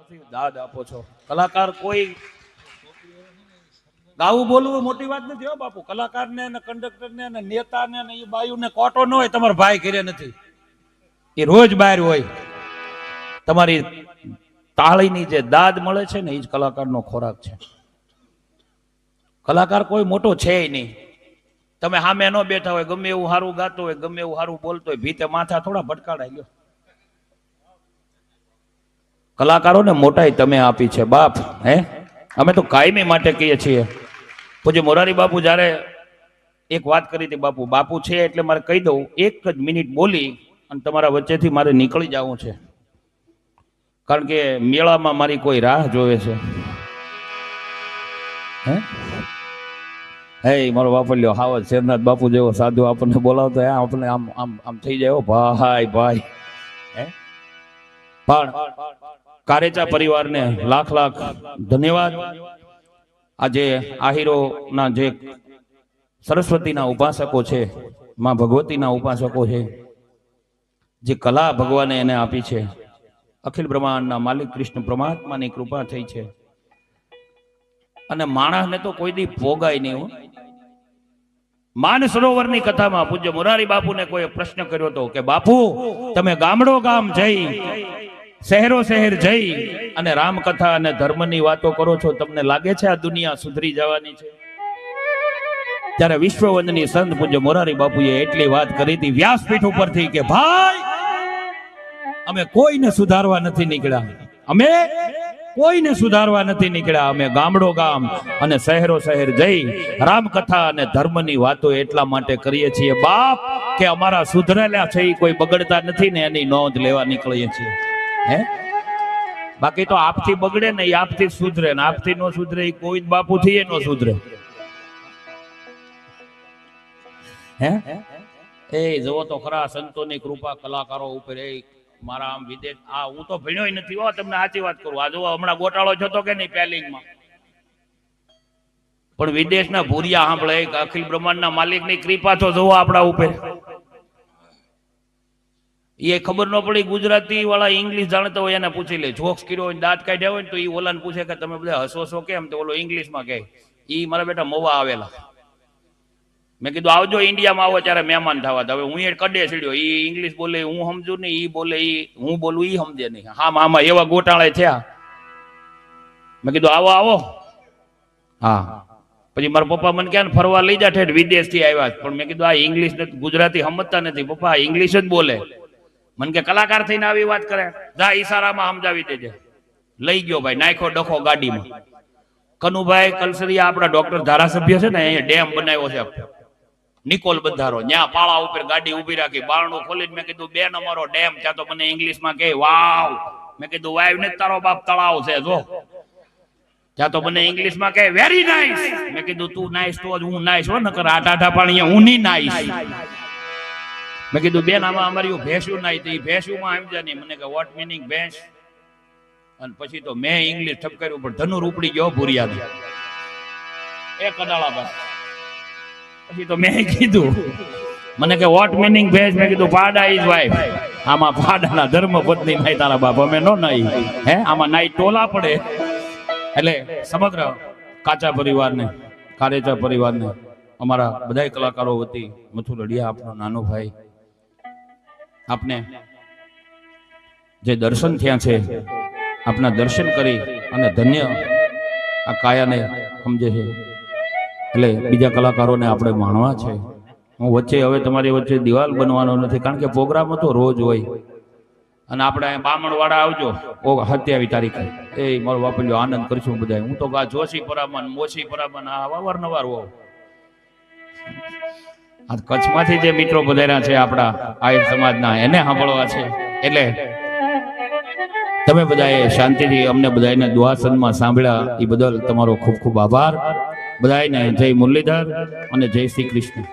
અંદરથી દાદ આપો છો. કલાકાર કોઈ ગાવું બોલવું મોટી વાત નથી હો બાપુ. કલાકારને ને કંડક્ટરને ને નેતાને ને એ બાયુને કોટો ન હોય, તમારા ભાઈ ઘરે નથી, એ રોજ બહાર હોય. તમારી તાળીની જે દાદ મળે છે ને એ જ કલાકારનો ખોરાક છે. કલાકાર કોઈ મોટો છે નહીં. તમે સામે ન બેઠા હોય, ગમે એવું સારું ગાતો હોય, ગમે એવું સારું બોલતો હોય, ભીતે માથા થોડા ભટકાડાય લ્યો. કલાકારોને મોટાઈ તમે આપી છે બાપ. હે અમે તો કાયમી માટે કહીએ છીએ. પૂજ્ય મોરારી બાપુ જ્યારે એક વાત કરી હતી, બાપુ છે એટલે મારે કહી દઉં, એક જ મિનિટ બોલી અને તમારા વચ્ચેથી મારે નીકળી જવું છે, કારણ કે મેળામાં મારી કોઈ રાહ જોવે છે. હે મારો બાપુ લ્યો હાવજ શેરનાથ બાપુ જેવો સાધુ આપણને બોલાવતો આપણને આમ આમ આમ થઈ જાય ભાઈ ભાઈ. હે પણ કારેચા પરિવારને લાખ લાખ ધન્યવાદ. આજે આહિરોના જે સરસ્વતીના ઉપાસકો છે, માં ભગવતીના ઉપાસકો છે, જે કલા ભગવાને એને આપી છે, અખિલ બ્રહ્માંડના માલિક કૃષ્ણ પરમાત્માની કૃપા થઈ છે. અને માણસને તો કોઈ દી ભોગાય નહીં. માન સરોવરની કથામાં પૂજ્ય મોરારી બાપુને કોઈ પ્રશ્ન કર્યો હતો કે બાપુ તમે ગામડો ગામ જઈ, શહેરો શહેર જઈ અને રામકથા અને ધર્મની વાતો કરો છો, તમને લાગે છે આ દુનિયા સુધરી જવાની છે? ત્યારે વિશ્વવંદની સંત પૂજ્ય મોરારી બાપુએ એટલી વાત કરી હતી વ્યાસપીઠ ઉપરથી કે ભાઈ અમે કોઈને સુધારવા નથી નીકળ્યા, અમે કોઈને સુધારવા નથી નીકળ્યા, અમે ગામડો ગામ અને શહેરો શહેર જઈ રામકથા અને ધર્મની વાતો એટલા માટે કરીએ છીએ બાપ કે અમારા સુધરેલા છે એ કોઈ બગડતા નથી ને એની નોંધ લેવા નીકળીએ છીએ. હે બાકી તો આપથી બગડે ને એ આપથી સુધરે, ને આપથી નો સુધરે એ કોઈ બાપુથી નો સુધરે. હે એ જવો તો ખરા સંતોની કૃપા કલાકારો ઉપર. એ મારા આમ વિદેશ હું તો ભણ્યો નથી હો, તમને સાચી વાત કરું. આ જોવો હમણાં ગોટાળો જતો કે નહીં પેલિંગમાં, પણ વિદેશના ભૂરિયા સાંભળે અખિલ બ્રહ્માંડના માલિકની કૃપા તો જોવો આપણા ઉપર. એ ખબર ન પડી ગુજરાતી વાળા ઇંગ્લિશ જાણતા હોય એને પૂછી લે, જોક્સ કર્યો હોય દાંત કાઢ્યા હોય ને તો એ ઓલાને પૂછે કે તમે બધા હસો છો કેમ? તો ઓલો ઇંગ્લિશમાં કહે ઈ મારા બેટા મોવા આવેલા. મેં કીધું આવજો ઇન્ડિયામાં આવો ત્યારે મહેમાન થવા. હવે હું એ કડે ચડ્યો, એ ઇંગ્લિશ બોલે હું સમજુ નહીં, એ બોલે હું બોલું એ સમજે નહીં. હા આમાં એવા ગોટાળે થયા. મેં કીધું આવો આવો. હા પછી મારા પપ્પા મને ક્યાં ફરવા લઈ જા, ઠેઠ વિદેશ થી આવ્યા, પણ મેં કીધું આ ઇંગ્લિશ ગુજરાતી સમજતા નથી પપ્પા, ઇંગ્લિશ જ બોલે. મને કે કલાકાર થઈને આવી વાત કરે, જા ઈશારામાં સમજાવી દેજે. લઈ ગયો ભાઈ, નાખ્યો ડખો ગાડીમાં. કનુભાઈ કલસરિયા આપણા ડોક્ટર ધારાસભ્ય છે ને, અહીંયા ડેમ બનાવ્યો છે નિકોલ બંધારો, ત્યાં પાળા ઉપર ગાડી ઉભી રાખી, બારણું ખોલીને મેં કીધું બેન અમારો ડેમ. ત્યાં તો મને ઇંગ્લિશમાં કહે વાવ. મેં કીધું વાવ ને તારો બાપ તળાવ છે જો. ત્યાં તો મને ઇંગ્લિશમાં કહે વેરી નાઇસ. મેં કીધું તું નાઇસ તો જ હું નાઇસ હો, નકર આઠા પાણી હું નહીં નાઇસ. મેં કીધું બેન આમાં અમારી ભેંસ્યું નાઈ તો એ ભેંસ્યુંમાં સમજ્યા નહીં. મને કે વોટ મિનિંગ ભેંસ? અને પછી તો મેં ઇંગ્લિશ ઠપકાર્યું પણ ધનુર ઉપડી ગયો ભૂરિયા એ કડાળા પાસે. પછી તો મેં કીધું, મને કે વોટ મિનિંગ ભેંસ? મેં કીધું પાડા ઇઝ વાઇફ. આમાં પાડાના ધર્મ પત્ની નાઈ તારા બાપ, અમે નો નાઈ. હે આમાં નાઈ ટોલા પડે. એટલે સમગ્ર કાચા પરિવારને, કારેચા પરિવારને, અમારા બધા કલાકારો વતી મથુરડિયા આપણો નાનો ભાઈ, આપને જે દર્શન થયા છે, આપના દર્શન કરી અને ધન્ય આ કાયાને સમજે છે. એટલે બીજા કલાકારોને આપણે માણવા છે. હું વચ્ચે હવે તમારી વચ્ચે દિવાલ બનવાનો નથી, કારણ કે પ્રોગ્રામ તો રોજ હોય. અને આપણે બામણવાડા આવજો 27 તારીખે. એ મારો બાપલ્યો આનંદ કરીશું બધા. હું તો જોશી પરામન મોશી પરામન અવારનવાર હોઉં. આ કચ્છમાંથી જે મિત્રો પધાર્યા છે આપણા આહિર સમાજના, એને સાંભળવા છે. એટલે તમે બધાએ શાંતિથી અમને બધાને દુઆસનમાં સાંભળ્યા એ બદલ તમારો ખૂબ ખૂબ આભાર. બધાને જય મુરલીધર અને જય શ્રી કૃષ્ણ.